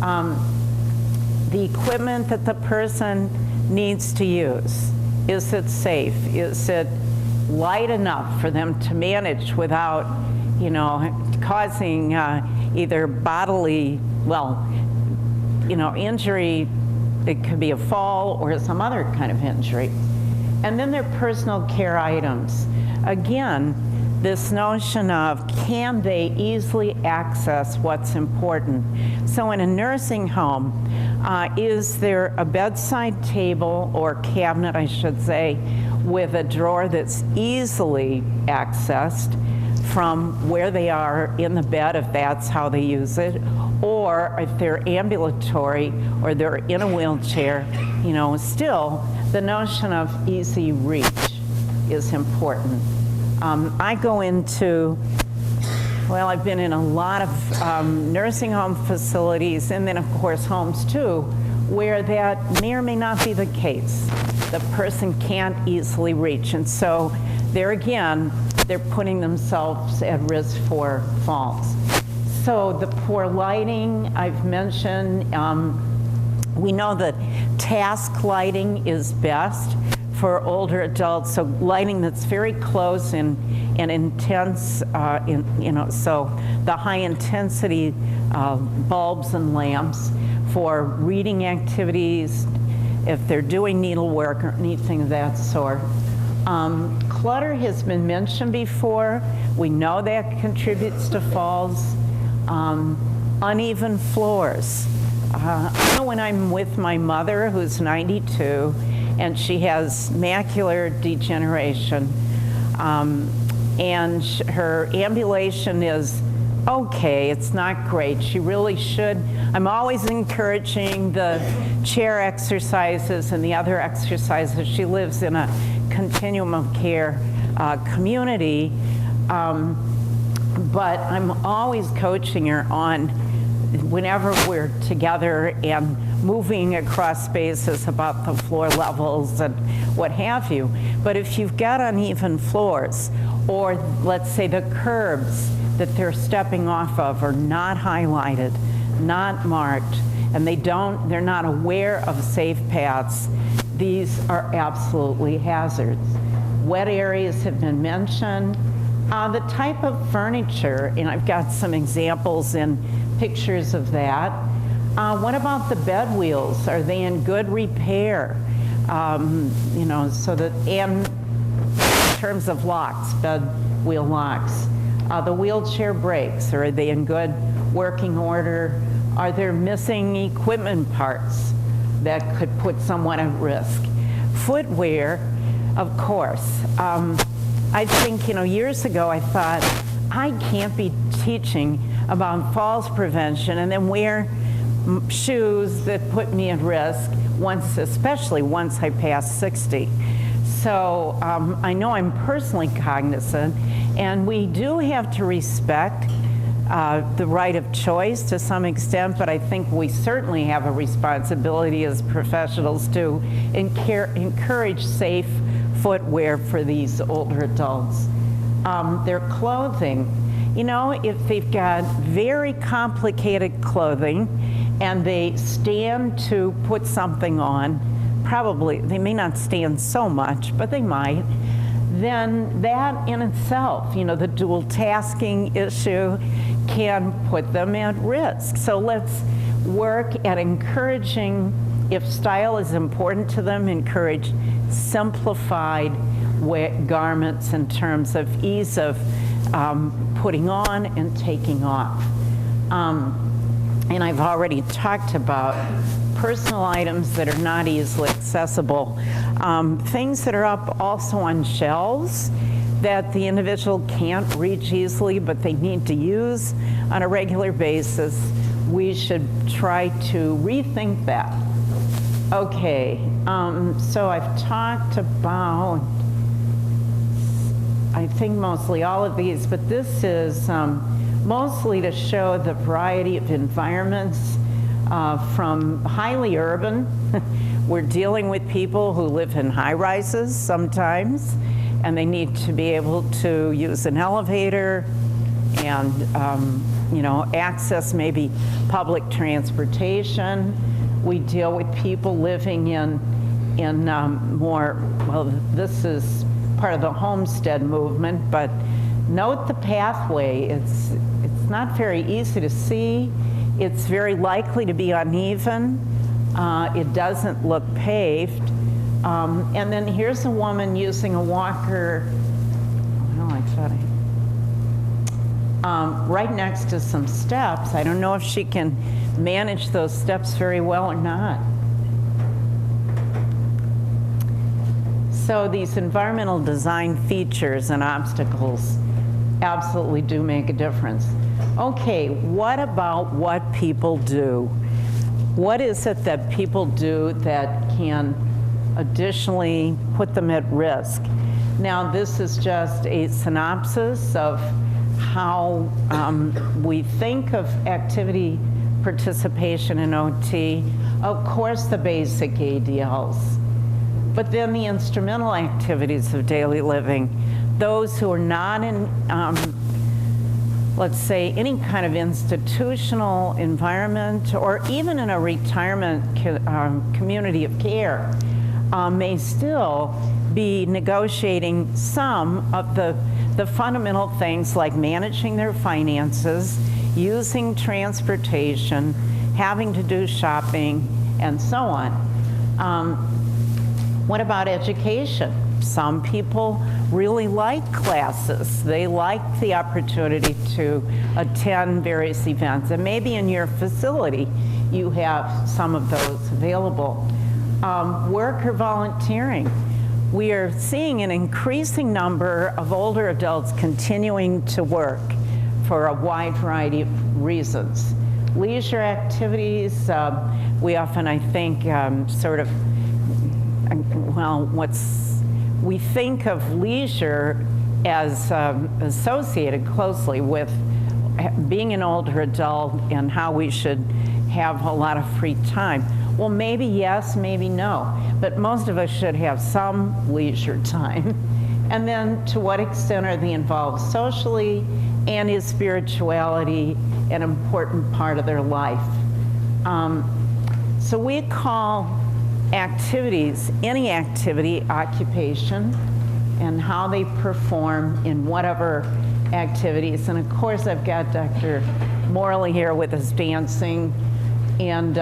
The equipment that the person needs to use, is it safe? Is it light enough for them to manage without, causing either bodily, injury? It could be a fall or some other kind of injury. And then their personal care items. Again, this notion of, can they easily access what's important? So in a nursing home, is there a bedside table or cabinet, I should say, with a drawer that's easily accessed from where they are in the bed, if that's how they use it, or if they're ambulatory or they're in a wheelchair, still the notion of easy reach is important. I go into, I've been in a lot of nursing home facilities, and then of course homes too, where that may or may not be the case. The person can't easily reach, and so there again, they're putting themselves at risk for falls. So the poor lighting, I've mentioned, we know that task lighting is best for older adults, so lighting that's very close and intense, so the high intensity bulbs and lamps for reading activities, if they're doing needlework or anything of that sort. Clutter has been mentioned before. We know that contributes to falls. Uneven floors. I know when I'm with my mother, who's 92, and she has macular degeneration, and her ambulation is okay, it's not great. She really should. I'm always encouraging the chair exercises and the other exercises. She lives in a continuum of care community, but I'm always coaching her on, whenever we're together and moving across spaces, about the floor levels and what have you. But if you've got uneven floors, or let's say the curbs that they're stepping off of are not highlighted, not marked, and they're not aware of safe paths, these are absolutely hazards. Wet areas have been mentioned. The type of furniture, and I've got some examples and pictures of that. What about the bed wheels? Are they in good repair? So that, and in terms of locks, bed wheel locks. The wheelchair brakes, are they in good working order? Are there missing equipment parts that could put someone at risk? Footwear, of course. I think, years ago I thought, I can't be teaching about falls prevention and then wear shoes that put me at risk, especially once I passed 60. So I know I'm personally cognizant, and we do have to respect the right of choice to some extent, but I think we certainly have a responsibility as professionals to encourage safe footwear for these older adults. Their clothing, if they've got very complicated clothing and they stand to put something on, probably, they may not stand so much, but they might, then that in itself, the dual tasking issue can put them at risk. So let's work at encouraging, if style is important to them, encourage simplified garments in terms of ease of putting on and taking off. And I've already talked about personal items that are not easily accessible. Things that are up also on shelves that the individual can't reach easily, but they need to use on a regular basis. We should try to rethink that. Okay, so I've talked about, I think mostly all of these, but this is mostly to show the variety of environments from highly urban. We're dealing with people who live in high-rises sometimes, and they need to be able to use an elevator and access maybe public transportation. We deal with people living in more, well, this is part of the homestead movement, but note the pathway. It's not very easy to see. It's very likely to be uneven. It doesn't look paved. And then here's a woman using a walker, right next to some steps. I don't know if she can manage those steps very well or not. So these environmental design features and obstacles absolutely do make a difference. Okay, what about what people do? What is it that people do that can additionally put them at risk? Now, this is just a synopsis of how we think of activity participation in OT. Of course, the basic ADLs, but then the instrumental activities of daily living. Those who are not in, let's say, any kind of institutional environment or even in a retirement community of care may still be negotiating some of the fundamental things like managing their finances, using transportation, having to do shopping, and so on. What about education? Some people really like classes. They like the opportunity to attend various events. And maybe in your facility, you have some of those available. Work or volunteering. We are seeing an increasing number of older adults continuing to work for a wide variety of reasons. Leisure activities, we often, I think, we think of leisure as associated closely with being an older adult and how we should have a lot of free time. Well, maybe yes, maybe no, but most of us should have some leisure time. And then to what extent are they involved socially, and is spirituality an important part of their life? So we call activities, any activity, occupation, and how they perform in whatever activities. And of course, I've got Dr. Morley here with his dancing. And,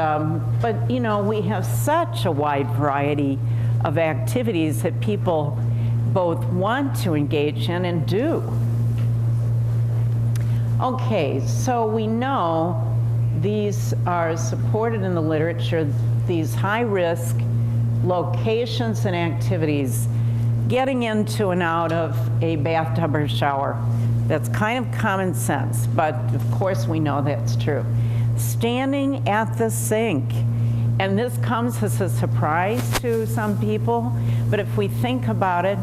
but we have such a wide variety of activities that people both want to engage in and do. Okay, so we know these are supported in the literature, these high-risk locations and activities, getting into and out of a bathtub or shower. That's kind of common sense, but of course we know that's true. Standing at the sink, and this comes as a surprise to some people, but if we think about it,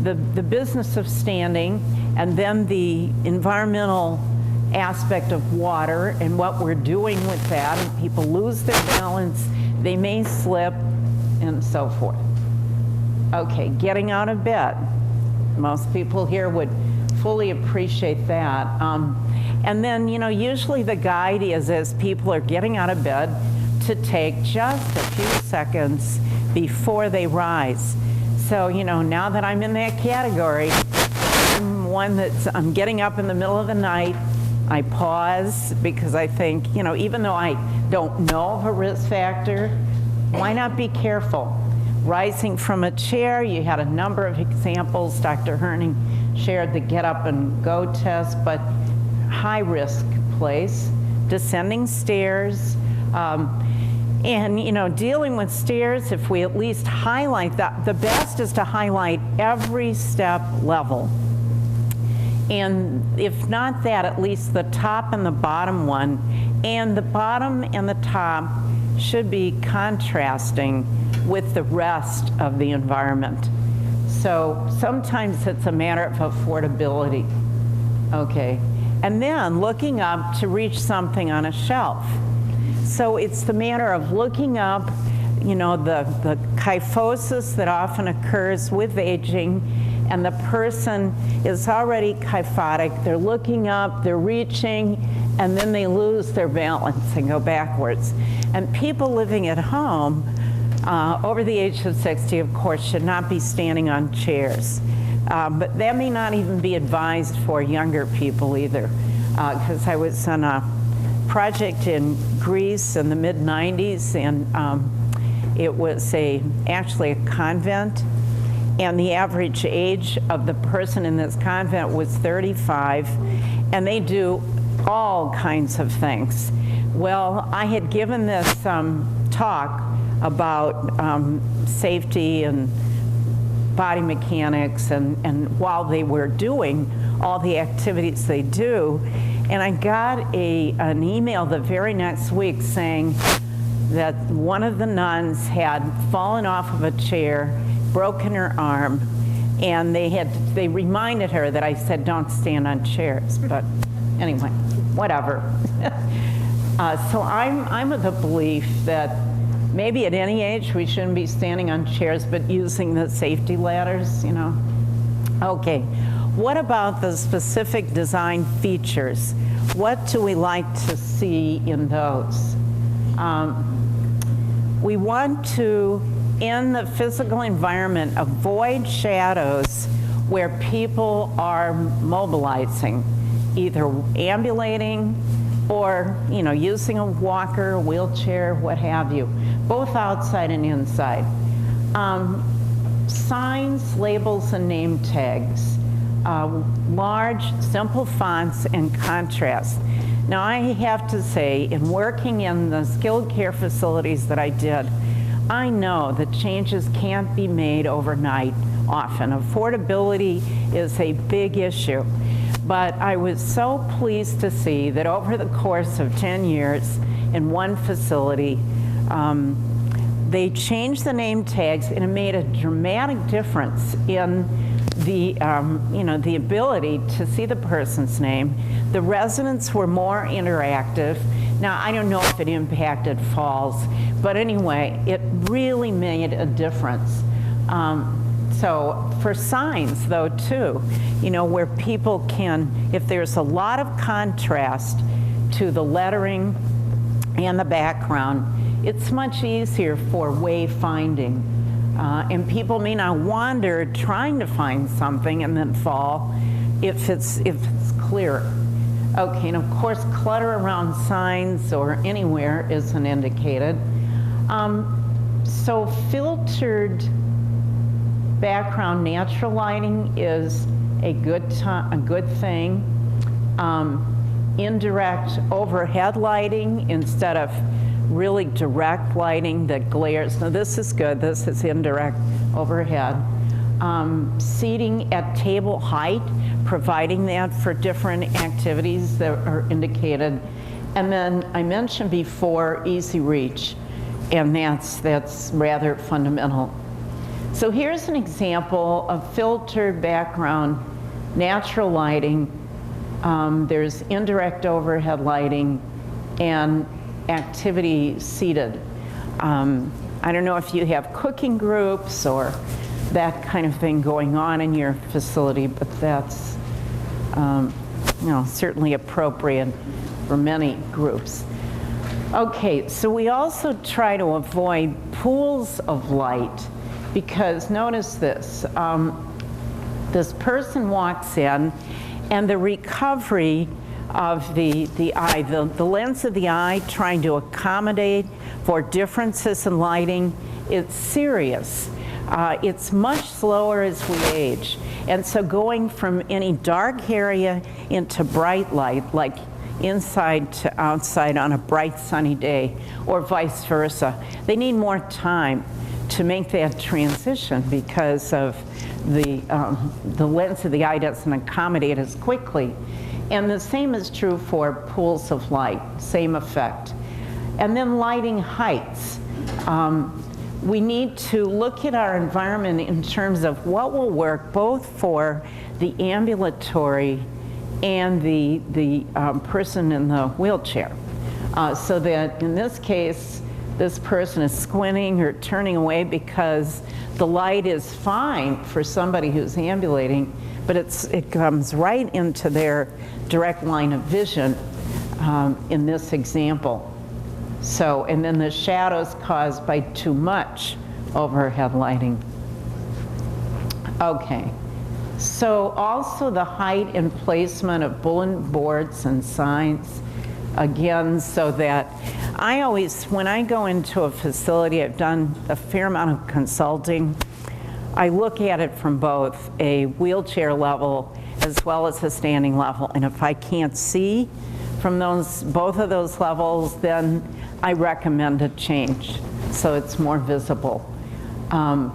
the business of standing and then the environmental aspect of water and what we're doing with that, and people lose their balance, they may slip, and so forth. Okay, getting out of bed. Most people here would fully appreciate that. And then, usually the guide is, as people are getting out of bed, to take just a few seconds before they rise. So, now that I'm in that category, I'm getting up in the middle of the night, I pause because I think, even though I don't know of a risk factor, why not be careful? Rising from a chair, you had a number of examples. Dr. Herning shared the get up and go test, but high risk place. Descending stairs, and dealing with stairs, if we at least highlight that, the best is to highlight every step level. And if not that, at least the top and the bottom one. And the bottom and the top should be contrasting with the rest of the environment. So sometimes it's a matter of affordability. Okay. And then looking up to reach something on a shelf. So it's the matter of looking up, the kyphosis that often occurs with aging, and the person is already kyphotic. They're looking up, they're reaching, and then they lose their balance and go backwards. And people living at home over the age of 60, of course, should not be standing on chairs. But that may not even be advised for younger people either, because I was on a project in Greece in the mid-90s, and it was actually a convent, and the average age of the person in this convent was 35, and they do all kinds of things. Well, I had given this talk about safety and body mechanics, and while they were doing all the activities they do, and I got an email the very next week saying that one of the nuns had fallen off of a chair, broken her arm, and they reminded her that I said don't stand on chairs, but anyway, whatever. So I'm of the belief that maybe at any age we shouldn't be standing on chairs, but using the safety ladders, you know. Okay, what about the specific design features? What do we like to see in those? We want to, in the physical environment, avoid shadows where people are mobilizing, either ambulating or, you know, using a walker, a wheelchair, what have you, both outside and inside. Signs, labels, and name tags. Large, simple fonts and contrast. Now, I have to say, in working in the skilled care facilities that I did, I know that changes can't be made overnight often. Affordability is a big issue. But I was so pleased to see that over the course of 10 years in one facility, they changed the name tags, and it made a dramatic difference in the, the ability to see the person's name. The residents were more interactive. Now, I don't know if it impacted falls, but anyway, it really made a difference. So for signs, though, too, you know, where people can, if there's a lot of contrast to the lettering and the background, it's much easier for wayfinding. And people may not wander trying to find something and then fall if it's clear. Okay, and of course, clutter around signs or anywhere isn't indicated. So filtered background natural lighting is a good thing. Indirect overhead lighting instead of really direct lighting that glares. Now this is good, this is indirect overhead. Seating at table height, providing that for different activities that are indicated. And then I mentioned before easy reach, and that's rather fundamental. So here's an example of filtered background natural lighting. There's indirect overhead lighting and activity seated. I don't know if you have cooking groups or that kind of thing going on in your facility, but that's certainly appropriate for many groups. Okay, so we also try to avoid pools of light, because notice this. This person walks in, and the recovery of the eye, the lens of the eye trying to accommodate for differences in lighting, it's serious. It's much slower as we age. And so going from any dark area into bright light, like inside to outside on a bright sunny day, or vice versa, they need more time to make that transition because of the lens of the eye doesn't accommodate as quickly. And the same is true for pools of light, same effect. And then lighting heights. We need to look at our environment in terms of what will work both for the ambulatory and the person in the wheelchair. So that in this case, this person is squinting or turning away because the light is fine for somebody who's ambulating, but it comes right into their direct line of vision. in this example. So, and then the shadows caused by too much overhead lighting. Okay, so also the height and placement of bulletin boards and signs, again, so that I always, when I go into a facility, I've done a fair amount of consulting, I look at it from both a wheelchair level as well as a standing level, and if I can't see from both of those levels, then I recommend a change so it's more visible.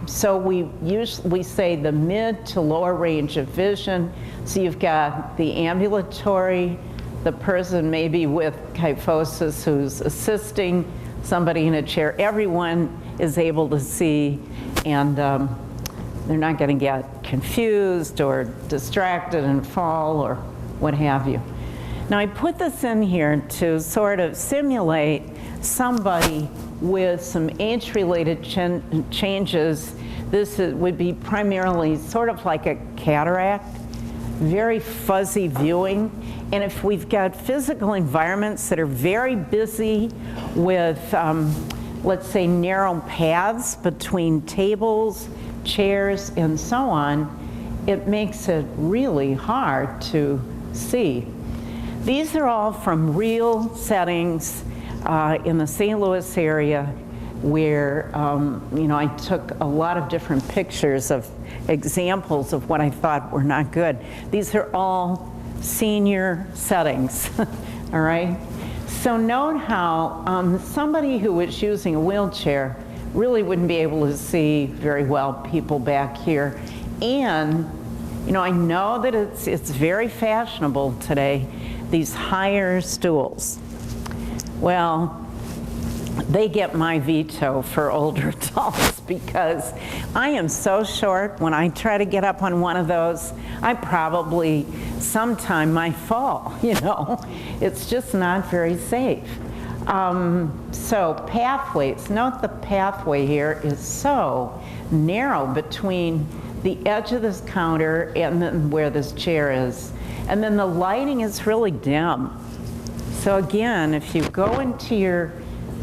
So we say the mid to lower range of vision. So you've got the ambulatory, the person maybe with kyphosis who's assisting somebody in a chair. Everyone is able to see, and they're not going to get confused or distracted and fall or what have you. Now I put this in here to sort of simulate somebody with some age-related changes. This would be primarily sort of like a cataract, very fuzzy viewing. And if we've got physical environments that are very busy with, let's say, narrow paths between tables, chairs, and so on, it makes it really hard to see. These are all from real settings in the St. Louis area where I took a lot of different pictures of examples of what I thought were not good. These are all senior settings, all right? So note how somebody who was using a wheelchair really wouldn't be able to see very well people back here. And I know that it's very fashionable today, these higher stools. Well, they get my veto for older adults because I am so short. When I try to get up on one of those, I probably sometime might fall, It's just not very safe. So pathways, note the pathway here is so narrow between the edge of this counter and then where this chair is. And then the lighting is really dim. So again, if you go into your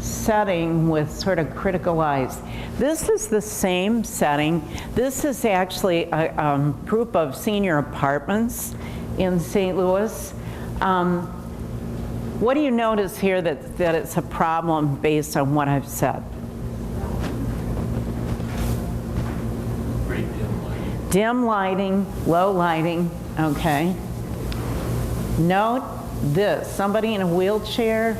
setting with sort of critical eyes, this is the same setting. This is actually a group of senior apartments in St. Louis. What do you notice here that it's a problem based on what I've said? Very dim lighting. Dim lighting, low lighting, okay. Note this, somebody in a wheelchair,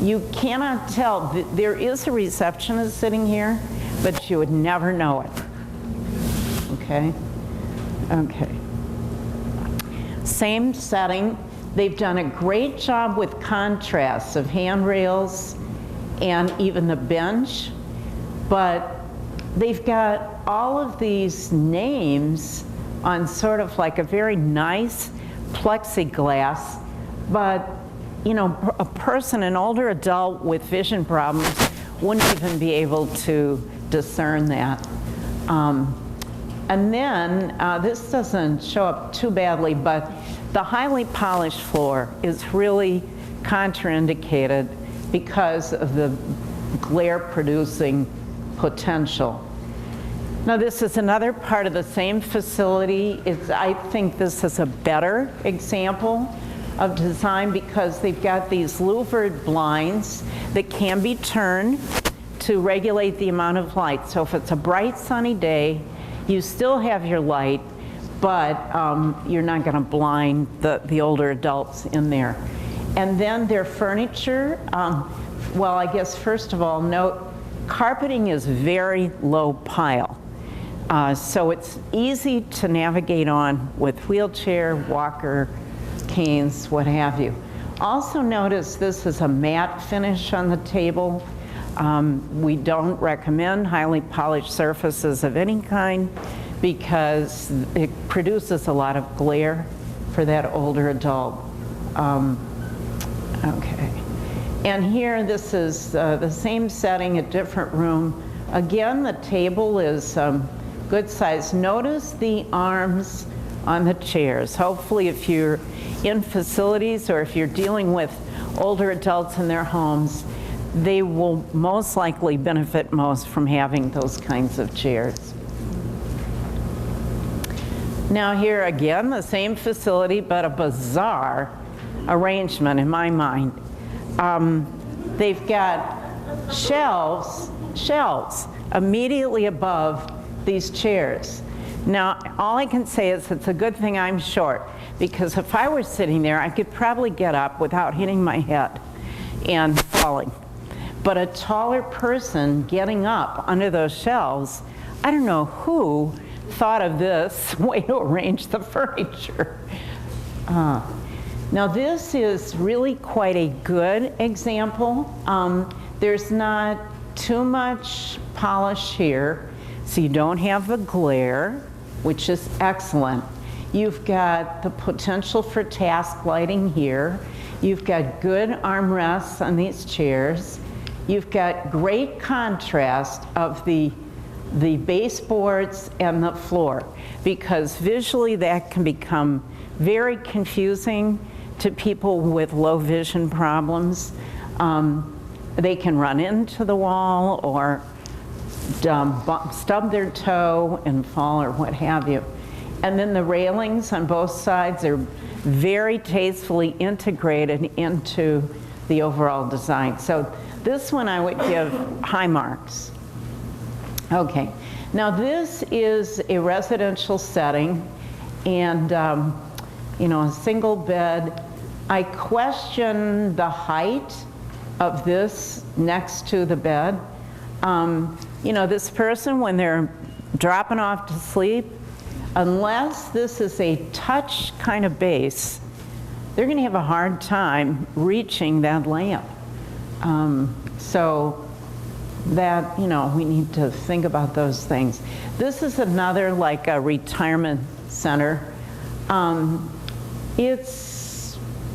you cannot tell. There is a receptionist sitting here, but you would never know it. Okay? Okay. Same setting. They've done a great job with contrasts of handrails and even the bench, but they've got all of these names on sort of like a very nice plexiglass, but a person, an older adult with vision problems, wouldn't even be able to discern that. And then, this doesn't show up too badly, but the highly polished floor is really contraindicated because of the glare-producing potential. Now, this is another part of the same facility. I think this is a better example of design because they've got these louvered blinds that can be turned to regulate the amount of light. So if it's a bright sunny day, you still have your light, but you're not going to blind the older adults in there. And then their furniture, well, I guess first of all, note carpeting is very low pile. So it's easy to navigate on with wheelchair, walker, canes, what have you. Also notice this is a matte finish on the table. We don't recommend highly polished surfaces of any kind because it produces a lot of glare for that older adult. Okay. And here this is the same setting, a different room. Again, the table is good size. Notice the arms on the chairs. Hopefully if you're in facilities or if you're dealing with older adults in their homes, they will most likely benefit most from having those kinds of chairs. Now here again, the same facility, but a bizarre arrangement in my mind. They've got shelves immediately above these chairs. Now, all I can say is it's a good thing I'm short, because if I were sitting there, I could probably get up without hitting my head and falling. But a taller person getting up under those shelves, I don't know who thought of this way to arrange the furniture. Now this is really quite a good example. There's not too much polish here, so you don't have the glare, which is excellent. You've got the potential for task lighting here. You've got good armrests on these chairs. You've got great contrast of the baseboards and the floor, because visually that can become very confusing to people with low vision problems. They can run into the wall or stub their toe and fall or what have you. And then the railings on both sides are very tastefully integrated into the overall design. So this one I would give high marks. Okay, now this is a residential setting and you know, a single bed. I question the height of this next to the bed. You know, this person, when they're dropping off to sleep, unless this is a touch kind of base, they're going to have a hard time reaching that lamp. So that, you know, we need to think about those things. This is another, like a retirement center.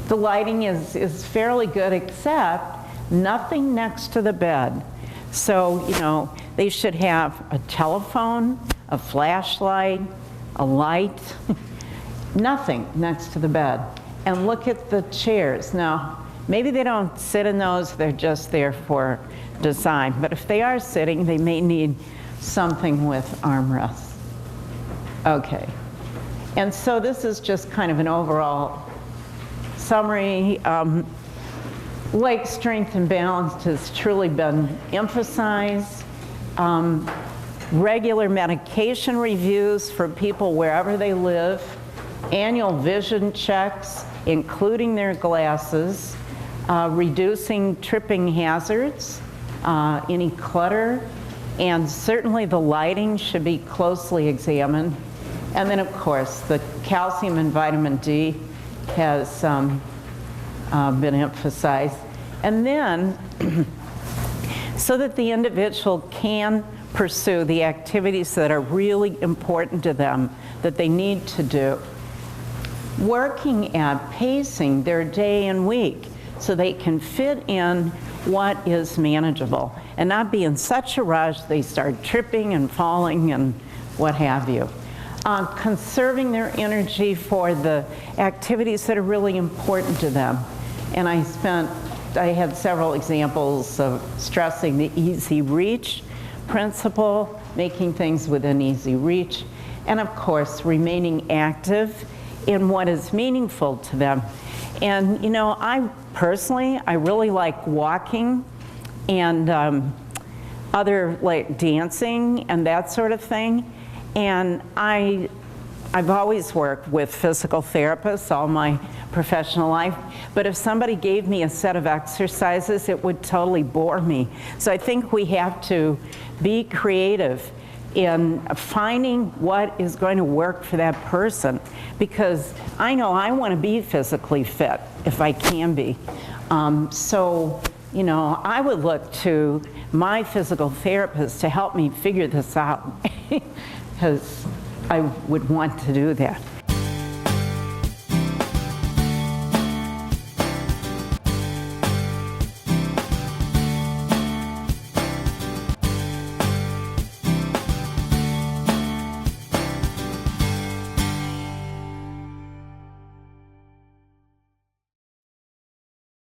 The lighting is fairly good, except nothing next to the bed. So, you know, they should have a telephone, a flashlight, a light, nothing next to the bed. And look at the chairs. Now, maybe they don't sit in those, they're just there for design. But if they are sitting, they may need something with armrests. Okay. And so this is just kind of an overall summary. Leg strength and balance has truly been emphasized. Regular medication reviews for people wherever they live. Annual vision checks, including their glasses. Reducing tripping hazards, any clutter, and certainly the lighting should be closely examined. And then, of course, the calcium and vitamin D has been emphasized. And then, so that the individual can pursue the activities that are really important to them, that they need to do. Working at pacing their day and week so they can fit in what is manageable and not be in such a rush they start tripping and falling and what have you. Conserving their energy for the activities that are really important to them. And I had several examples of stressing the easy reach principle, making things within easy reach, and of course remaining active in what is meaningful to them. And you know, I really like walking and other like dancing and that sort of thing. And I've always worked with physical therapists all my professional life, but if somebody gave me a set of exercises, it would totally bore me. So I think we have to be creative in finding what is going to work for that person, because I know I want to be physically fit if I can be. So, you know, I would look to my physical therapist to help me figure this out, because I would want to do that.